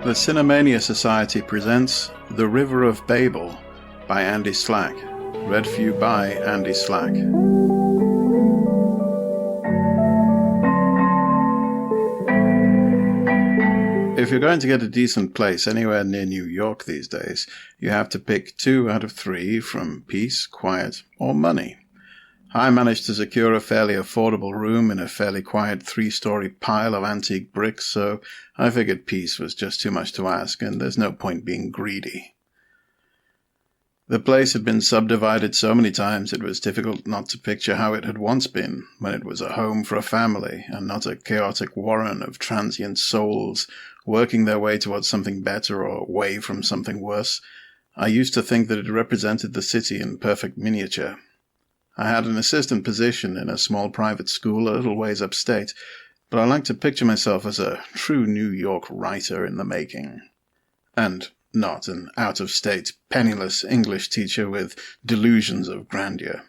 The Cinemania Society presents The River of Babel by Andy Slack. Read for you by Andy Slack. If you're going to get a decent place anywhere near New York these days, you have to pick 2 out of 3 from peace, quiet, or money. I managed to secure a fairly affordable room in a fairly quiet 3-story pile of antique bricks, so I figured peace was just too much to ask, and there's no point being greedy. The place had been subdivided so many times it was difficult not to picture how it had once been, when it was a home for a family, and not a chaotic warren of transient souls working their way towards something better or away from something worse. I used to think that it represented the city in perfect miniature. I had an assistant position in a small private school a little ways upstate, but I like to picture myself as a true New York writer in the making. And not an out-of-state, penniless English teacher with delusions of grandeur.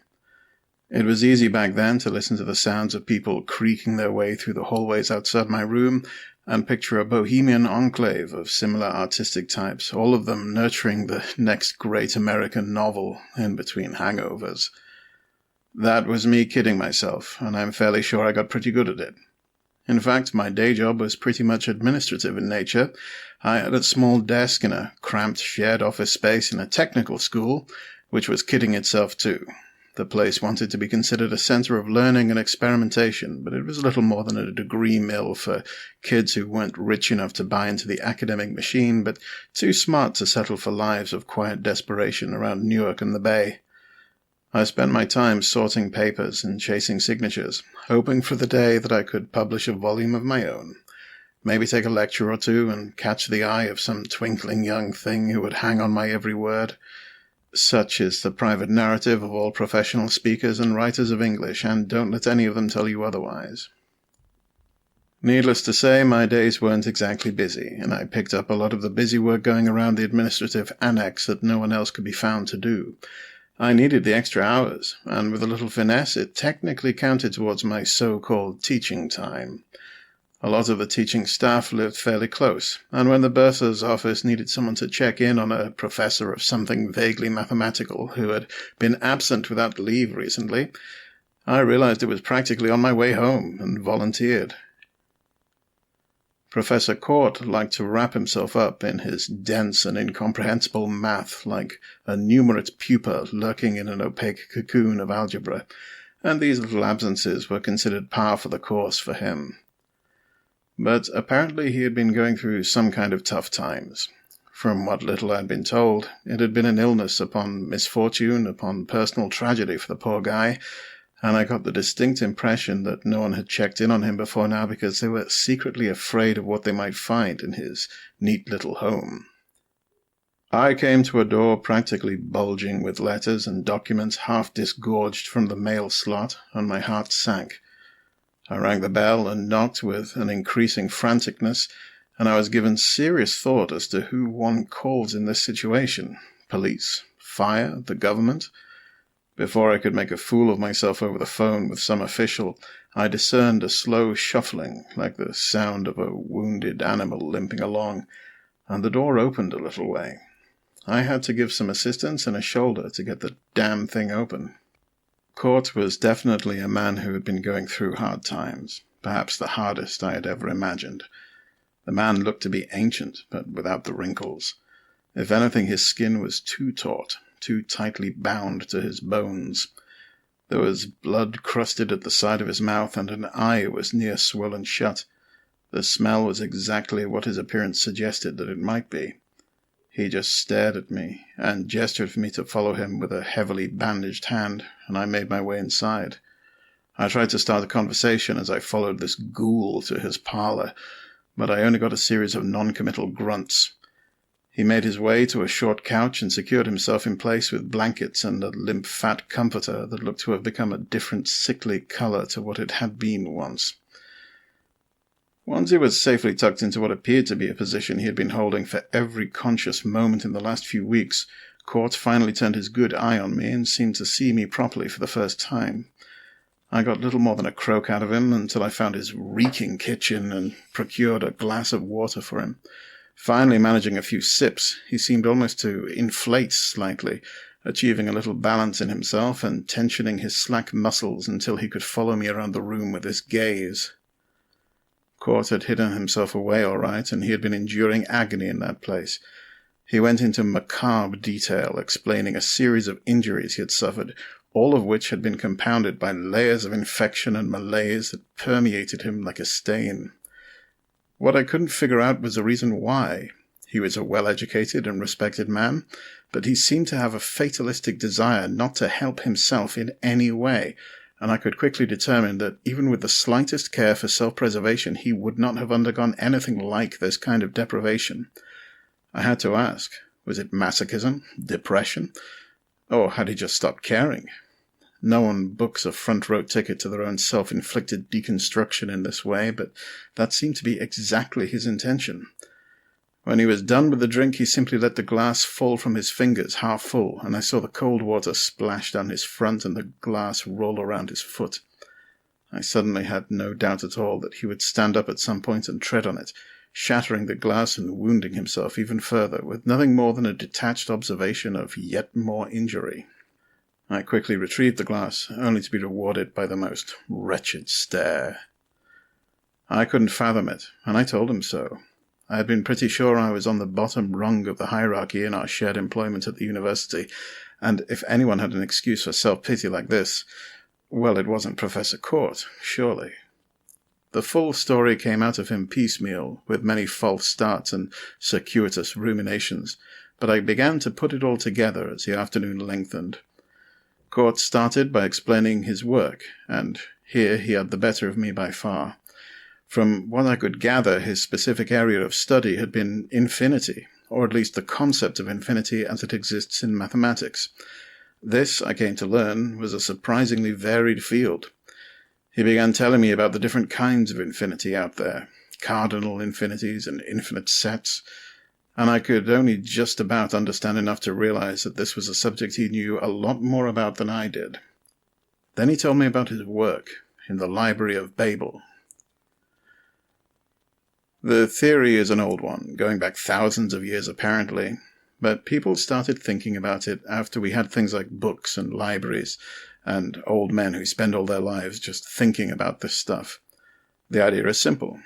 It was easy back then to listen to the sounds of people creaking their way through the hallways outside my room and picture a bohemian enclave of similar artistic types, all of them nurturing the next great American novel in between hangovers. That was me kidding myself, and I'm fairly sure I got pretty good at it. In fact, my day job was pretty much administrative in nature. I had a small desk in a cramped shared office space in a technical school, which was kidding itself too. The place wanted to be considered a center of learning and experimentation, but it was little more than a degree mill for kids who weren't rich enough to buy into the academic machine, but too smart to settle for lives of quiet desperation around Newark and the Bay. I spent my time sorting papers and chasing signatures, hoping for the day that I could publish a volume of my own, maybe take a lecture or two and catch the eye of some twinkling young thing who would hang on my every word. Such is the private narrative of all professional speakers and writers of English, and don't let any of them tell you otherwise. Needless to say, my days weren't exactly busy, and I picked up a lot of the busy work going around the administrative annex that no one else could be found to do. I needed the extra hours, and with a little finesse it technically counted towards my so-called teaching time. A lot of the teaching staff lived fairly close, and when the bursar's office needed someone to check in on a professor of something vaguely mathematical who had been absent without leave recently, I realized it was practically on my way home, and volunteered. Professor Court liked to wrap himself up in his dense and incomprehensible math like a numerate pupa lurking in an opaque cocoon of algebra, and these little absences were considered par for the course for him. But apparently he had been going through some kind of tough times. From what little I had been told, it had been an illness upon misfortune upon personal tragedy for the poor guy, and I got the distinct impression that no one had checked in on him before now because they were secretly afraid of what they might find in his neat little home. I came to a door practically bulging with letters and documents half disgorged from the mail slot, and my heart sank. I rang the bell and knocked with an increasing franticness, and I was given serious thought as to who one calls in this situation. Police? Fire? The government? Before I could make a fool of myself over the phone with some official, I discerned a slow shuffling, like the sound of a wounded animal limping along, and the door opened a little way. I had to give some assistance and a shoulder to get the damn thing open. Court was definitely a man who had been going through hard times, perhaps the hardest I had ever imagined. The man looked to be ancient, but without the wrinkles. If anything, his skin was too taut, too tightly bound to his bones. There was blood crusted at the side of his mouth, and an eye was near swollen shut. The smell was exactly what his appearance suggested that it might be. He just stared at me, and gestured for me to follow him with a heavily bandaged hand, and I made my way inside. I tried to start a conversation as I followed this ghoul to his parlor, but I only got a series of non-committal grunts. He made his way to a short couch and secured himself in place with blankets and a limp fat comforter that looked to have become a different sickly color to what it had been once. Once he was safely tucked into what appeared to be a position he had been holding for every conscious moment in the last few weeks, Court finally turned his good eye on me and seemed to see me properly for the first time. I got little more than a croak out of him until I found his reeking kitchen and procured a glass of water for him. Finally managing a few sips, he seemed almost to inflate slightly, achieving a little balance in himself and tensioning his slack muscles until he could follow me around the room with his gaze. Court had hidden himself away all right, and he had been enduring agony in that place. He went into macabre detail, explaining a series of injuries he had suffered, all of which had been compounded by layers of infection and malaise that permeated him like a stain. What I couldn't figure out was the reason why. He was a well-educated and respected man, but he seemed to have a fatalistic desire not to help himself in any way, and I could quickly determine that even with the slightest care for self-preservation, he would not have undergone anything like this kind of deprivation. I had to ask, was it masochism, depression, or had he just stopped caring? No one books a front-row ticket to their own self-inflicted deconstruction in this way, but that seemed to be exactly his intention. When he was done with the drink, he simply let the glass fall from his fingers, half full, and I saw the cold water splash down his front and the glass roll around his foot. I suddenly had no doubt at all that he would stand up at some point and tread on it, shattering the glass and wounding himself even further, with nothing more than a detached observation of yet more injury. I quickly retrieved the glass, only to be rewarded by the most wretched stare. I couldn't fathom it, and I told him so. I had been pretty sure I was on the bottom rung of the hierarchy in our shared employment at the university, and if anyone had an excuse for self-pity like this, well, it wasn't Professor Court, surely. The full story came out of him piecemeal, with many false starts and circuitous ruminations, but I began to put it all together as the afternoon lengthened. Court started by explaining his work, and here he had the better of me by far. From what I could gather, his specific area of study had been infinity, or at least the concept of infinity as it exists in mathematics. This, I came to learn, was a surprisingly varied field. He began telling me about the different kinds of infinity out there, cardinal infinities and infinite sets, and I could only just about understand enough to realize that this was a subject he knew a lot more about than I did. Then he told me about his work in the library of Babel. The theory is an old one, going back thousands of years apparently, but people started thinking about it after we had things like books and libraries, and old men who spend all their lives just thinking about this stuff. The idea is simple.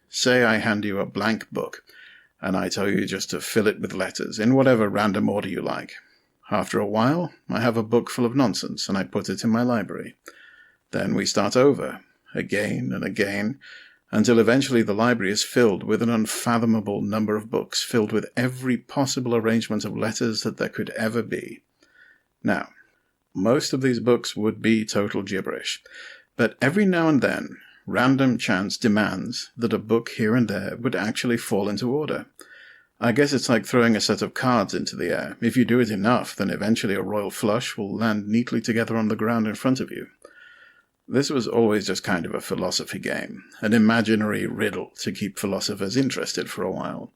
Say I hand you a blank book, and I tell you just to fill it with letters, in whatever random order you like. After a while, I have a book full of nonsense, and I put it in my library. Then we start over, again and again, until eventually the library is filled with an unfathomable number of books, filled with every possible arrangement of letters that there could ever be. Now, most of these books would be total gibberish, but every now and then, random chance demands that a book here and there would actually fall into order. I guess it's like throwing a set of cards into the air. If you do it enough, then eventually a royal flush will land neatly together on the ground in front of you. This was always just kind of a philosophy game, an imaginary riddle to keep philosophers interested for a while.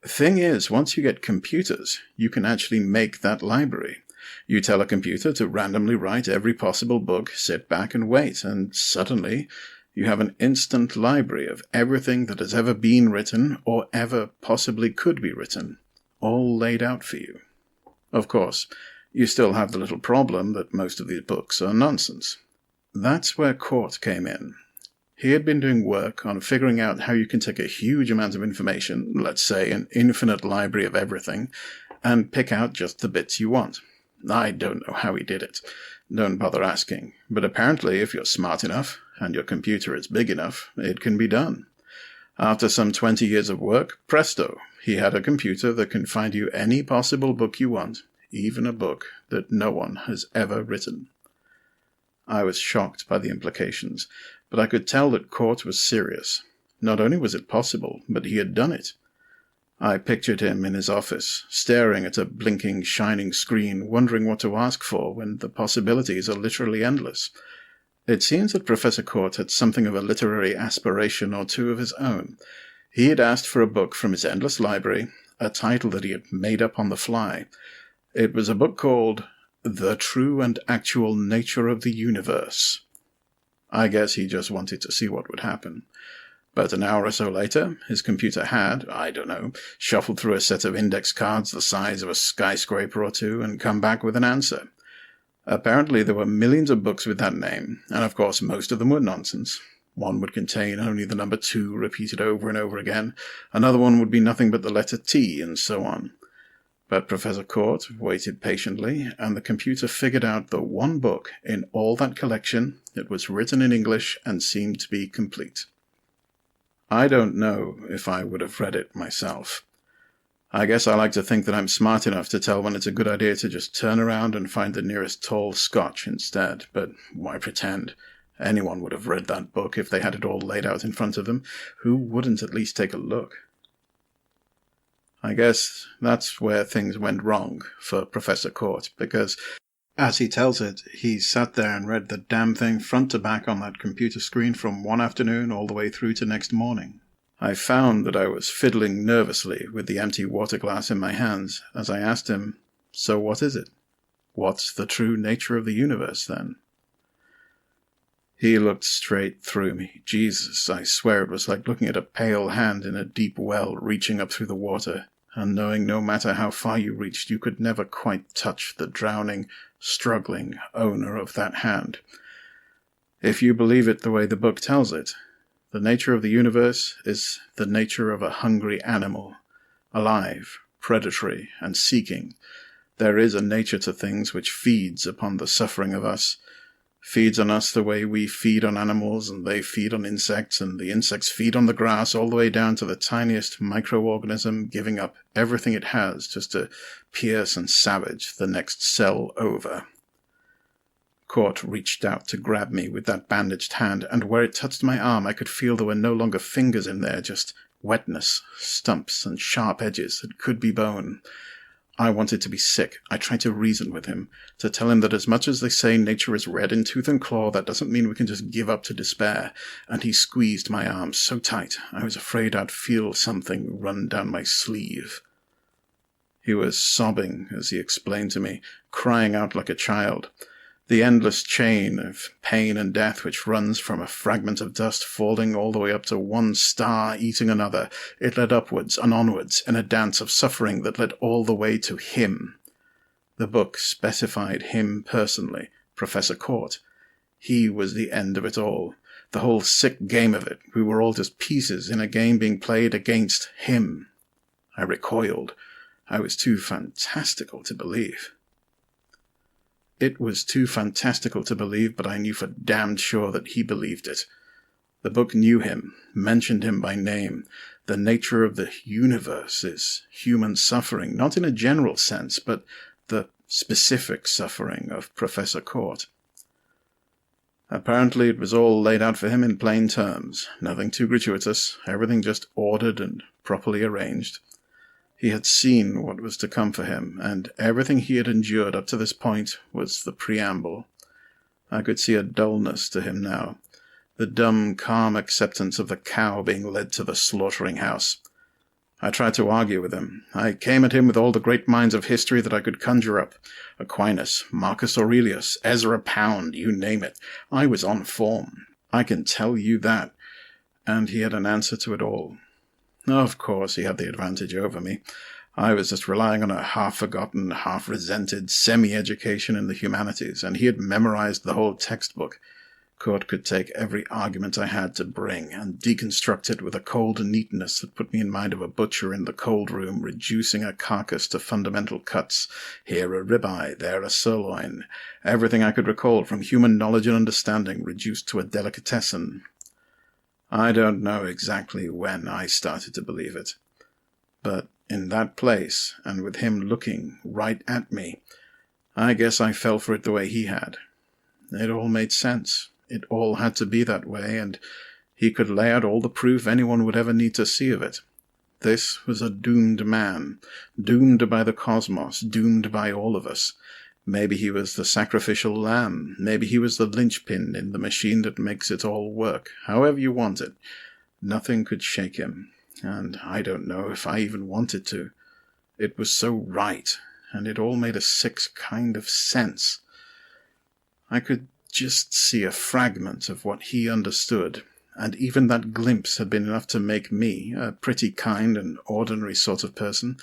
The thing is, once you get computers, you can actually make that library. You tell a computer to randomly write every possible book, sit back and wait, and suddenly you have an instant library of everything that has ever been written or ever possibly could be written, all laid out for you. Of course, you still have the little problem that most of these books are nonsense. That's where Court came in. He had been doing work on figuring out how you can take a huge amount of information, let's say an infinite library of everything, and pick out just the bits you want. I don't know how he did it. Don't bother asking. But apparently, if you're smart enough, and your computer is big enough, it can be done. After some 20 years of work, presto, he had a computer that can find you any possible book you want, even a book that no one has ever written. I was shocked by the implications, but I could tell that Court was serious. Not only was it possible, but he had done it. I pictured him in his office, staring at a blinking, shining screen, wondering what to ask for when the possibilities are literally endless. It seems that Professor Court had something of a literary aspiration or two of his own. He had asked for a book from his endless library, a title that he had made up on the fly. It was a book called The True and Actual Nature of the Universe. I guess he just wanted to see what would happen. But an hour or so later, his computer had, I don't know, shuffled through a set of index cards the size of a skyscraper or two and come back with an answer. Apparently there were millions of books with that name, and of course most of them were nonsense. One would contain only the number 2 repeated over and over again, another one would be nothing but the letter T, and so on. But Professor Court waited patiently, and the computer figured out the one book in all that collection that was written in English and seemed to be complete. I don't know if I would have read it myself. I guess I like to think that I'm smart enough to tell when it's a good idea to just turn around and find the nearest tall Scotch instead, but why pretend? Anyone would have read that book if they had it all laid out in front of them. Who wouldn't at least take a look? I guess that's where things went wrong for Professor Court, because, as he tells it, he sat there and read the damn thing front to back on that computer screen from one afternoon all the way through to next morning. I found that I was fiddling nervously with the empty water glass in my hands as I asked him, "So what is it? What's the true nature of the universe, then?" He looked straight through me. Jesus, I swear it was like looking at a pale hand in a deep well reaching up through the water, and knowing no matter how far you reached, you could never quite touch the drowning, struggling owner of that hand. If you believe it the way the book tells it, the nature of the universe is the nature of a hungry animal, alive, predatory, and seeking. There is a nature to things which feeds upon the suffering of us, feeds on us the way we feed on animals, and they feed on insects, and the insects feed on the grass, all the way down to the tiniest microorganism giving up everything it has just to pierce and savage the next cell over. Court reached out to grab me with that bandaged hand, and where it touched my arm I could feel there were no longer fingers in there, just wetness, stumps, and sharp edges that could be bone. I wanted to be sick. I tried to reason with him, to tell him that as much as they say nature is red in tooth and claw, that doesn't mean we can just give up to despair, and he squeezed my arm so tight I was afraid I'd feel something run down my sleeve. He was sobbing as he explained to me, crying out like a child. The endless chain of pain and death which runs from a fragment of dust falling all the way up to one star eating another, it led upwards and onwards in a dance of suffering that led all the way to him. The book specified him personally, Professor Court. He was the end of it all, the whole sick game of it. We were all just pieces in a game being played against him. I recoiled. I was too fantastical to believe. It was too fantastical to believe, but I knew for damned sure that he believed it. The book knew him, mentioned him by name. The nature of the universe is human suffering, not in a general sense, but the specific suffering of Professor Court. Apparently it was all laid out for him in plain terms, nothing too gratuitous, everything just ordered and properly arranged. He had seen what was to come for him, and everything he had endured up to this point was the preamble. I could see a dullness to him now, the dumb, calm acceptance of the cow being led to the slaughtering-house. I tried to argue with him. I came at him with all the great minds of history that I could conjure up. Aquinas, Marcus Aurelius, Ezra Pound, you name it. I was on form. I can tell you that. And he had an answer to it all. Of course, he had the advantage over me. I was just relying on a half-forgotten, half-resented semi-education in the humanities, and he had memorized the whole textbook. Court could take every argument I had to bring and deconstruct it with a cold neatness that put me in mind of a butcher in the cold room reducing a carcass to fundamental cuts. Here a ribeye, there a sirloin. Everything I could recall from human knowledge and understanding reduced to a delicatessen. I don't know exactly when I started to believe it, but in that place, and with him looking right at me, I guess I fell for it the way he had. It all made sense. It all had to be that way, and he could lay out all the proof anyone would ever need to see of it. This was a doomed man, doomed by the cosmos, doomed by all of us. Maybe he was the sacrificial lamb. Maybe he was the linchpin in the machine that makes it all work. However you want it. Nothing could shake him. And I don't know if I even wanted to. It was so right, and it all made a sick kind of sense. I could just see a fragment of what he understood, and even that glimpse had been enough to make me, a pretty kind and ordinary sort of person,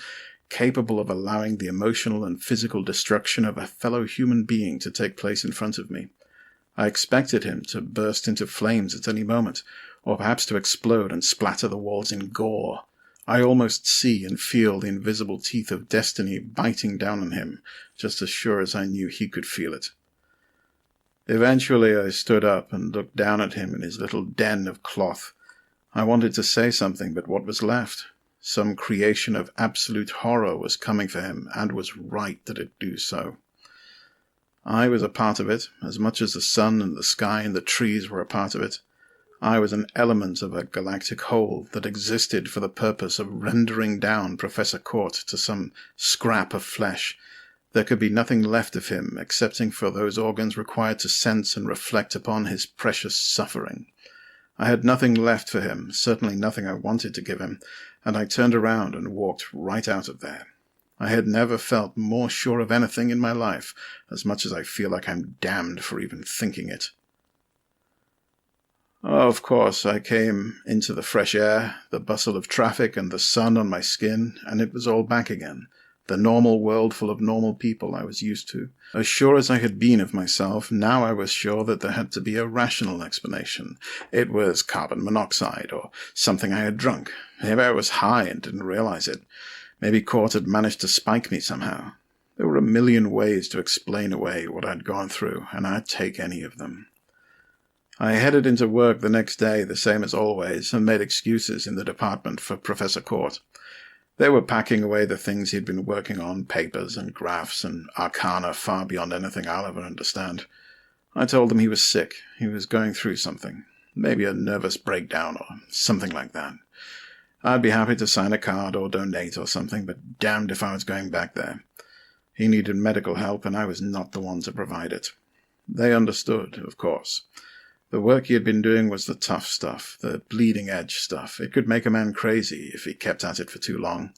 capable of allowing the emotional and physical destruction of a fellow human being to take place in front of me. I expected him to burst into flames at any moment, or perhaps to explode and splatter the walls in gore. I almost see and feel the invisible teeth of destiny biting down on him, just as sure as I knew he could feel it. Eventually I stood up and looked down at him in his little den of cloth. I wanted to say something, but what was left? Some creation of absolute horror was coming for him, and was right that it do so. I was a part of it, as much as the sun and the sky and the trees were a part of it. I was an element of a galactic whole that existed for the purpose of rendering down Professor Court to some scrap of flesh. There could be nothing left of him excepting for those organs required to sense and reflect upon his precious suffering. I had nothing left for him, certainly nothing I wanted to give him, and I turned around and walked right out of there. I had never felt more sure of anything in my life, as much as I feel like I'm damned for even thinking it. Of course, I came into the fresh air, the bustle of traffic and the sun on my skin, and it was all back again. The normal world full of normal people I was used to. As sure as I had been of myself, now I was sure that there had to be a rational explanation. It was carbon monoxide, or something I had drunk. Maybe I was high and didn't realize it. Maybe Court had managed to spike me somehow. There were a million ways to explain away what I'd gone through, and I'd take any of them. I headed into work the next day, the same as always, and made excuses in the department for Professor Court. They were packing away the things he'd been working on, papers and graphs and arcana far beyond anything I'll ever understand. I told them he was sick. He was going through something. Maybe a nervous breakdown or something like that. I'd be happy to sign a card or donate or something, but damned if I was going back there. He needed medical help, and I was not the one to provide it. They understood, of course. The work he had been doing was the tough stuff, the bleeding-edge stuff. It could make a man crazy if he kept at it for too long.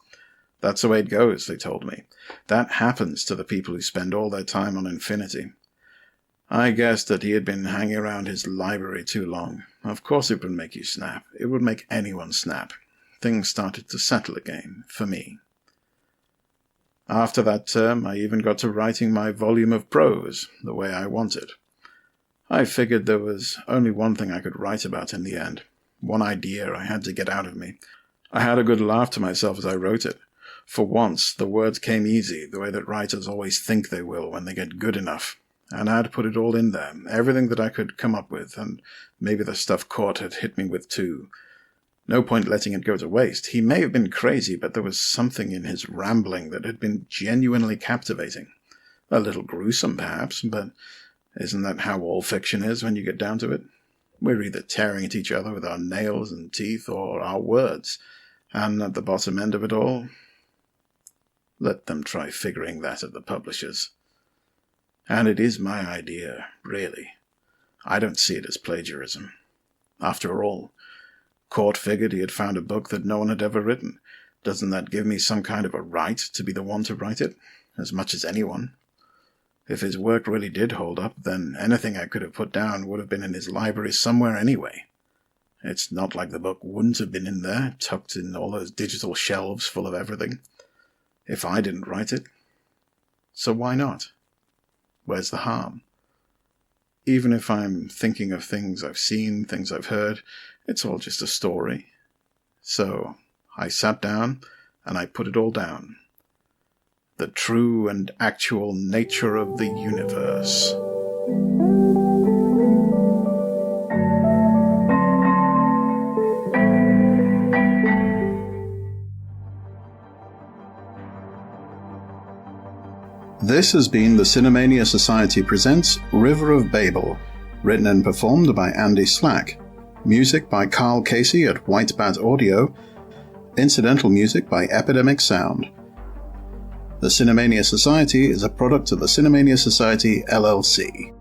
That's the way it goes, they told me. That happens to the people who spend all their time on Infinity. I guessed that he had been hanging around his library too long. Of course it would make you snap. It would make anyone snap. Things started to settle again, for me. After that term, I even got to writing my volume of prose, the way I wanted. I figured there was only one thing I could write about in the end, one idea I had to get out of me. I had a good laugh to myself as I wrote it. For once, the words came easy, the way that writers always think they will when they get good enough. And I'd put it all in there, everything that I could come up with, and maybe the stuff Court had hit me with too. No point letting it go to waste. He may have been crazy, but there was something in his rambling that had been genuinely captivating. A little gruesome, perhaps, but isn't that how all fiction is when you get down to it? We're either tearing at each other with our nails and teeth or our words, and at the bottom end of it all, let them try figuring that at the publishers. And it is my idea, really. I don't see it as plagiarism. After all, Court figured he had found a book that no one had ever written. Doesn't that give me some kind of a right to be the one to write it? As much as anyone. If his work really did hold up, then anything I could have put down would have been in his library somewhere anyway. It's not like the book wouldn't have been in there, tucked in all those digital shelves full of everything. If I didn't write it. So why not? Where's the harm? Even if I'm thinking of things I've seen, things I've heard, it's all just a story. So I sat down and I put it all down. The true and actual nature of the universe. This has been the Cinemania Society presents River of Babel, written and performed by Andy Slack. Music by Carl Casey at White Bat Audio. Incidental music by Epidemic Sound. The Cinemania Society is a product of the Cinemania Society, LLC.